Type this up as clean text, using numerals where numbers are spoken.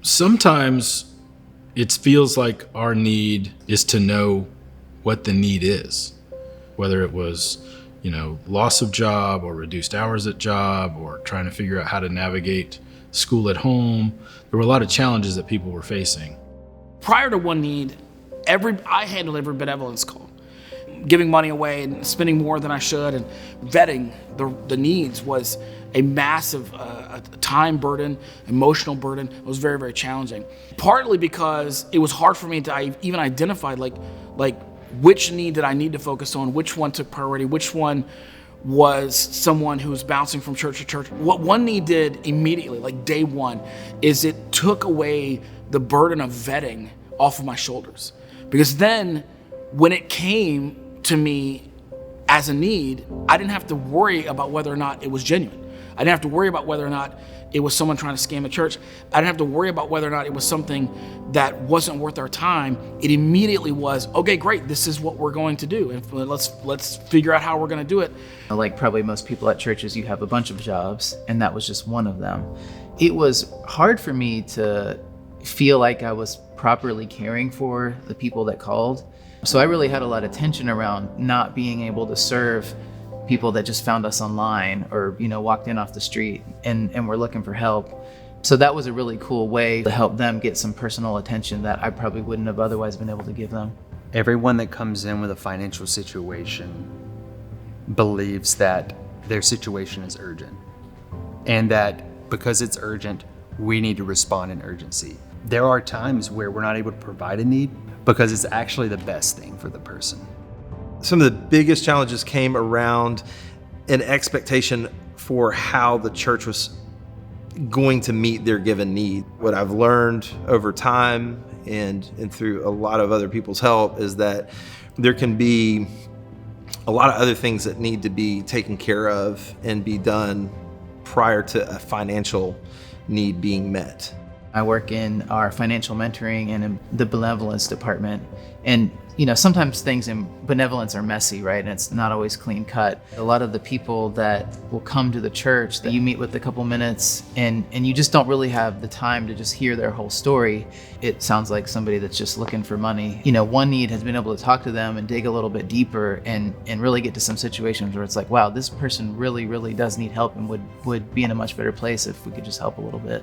Sometimes it feels like our need is to know what the need is, whether it was, loss of job or reduced hours at job or trying to figure out how to navigate school at home. There were a lot of challenges that people were facing. Prior to OneNeed, I handled every benevolence call. Giving money away and spending more than I should and vetting the needs was a massive time burden, emotional burden. It was very, very challenging. Partly because it was hard for me to even identify like which need did I need to focus on, which one took priority, which one was someone who was bouncing from church to church. What OneNeed did immediately, like day one, is it took away the burden of vetting off of my shoulders. Because then when it came to me as a need, I didn't have to worry about whether or not it was genuine. I didn't have to worry about whether or not it was someone trying to scam a church. I didn't have to worry about whether or not it was something that wasn't worth our time. It immediately was, okay, great, this is what we're going to do. And let's figure out how we're going to do it. Like probably most people at churches, you have a bunch of jobs, and that was just one of them. It was hard for me to feel like I was properly caring for the people that called. So I really had a lot of tension around not being able to serve people that just found us online or, walked in off the street and were looking for help. So that was a really cool way to help them get some personal attention that I probably wouldn't have otherwise been able to give them. Everyone that comes in with a financial situation believes that their situation is urgent and that because it's urgent, we need to respond in urgency. There are times where we're not able to provide a need because it's actually the best thing for the person. Some of the biggest challenges came around an expectation for how the church was going to meet their given need. What I've learned over time and through a lot of other people's help is that there can be a lot of other things that need to be taken care of and be done prior to a financial need being met. I work in our financial mentoring and in the benevolence department. And, sometimes things in benevolence are messy, right? And it's not always clean cut. A lot of the people that will come to the church that you meet with a couple minutes and you just don't really have the time to just hear their whole story. It sounds like somebody that's just looking for money. OneNeed has been able to talk to them and dig a little bit deeper and really get to some situations where it's like, wow, this person really, really does need help and would be in a much better place if we could just help a little bit.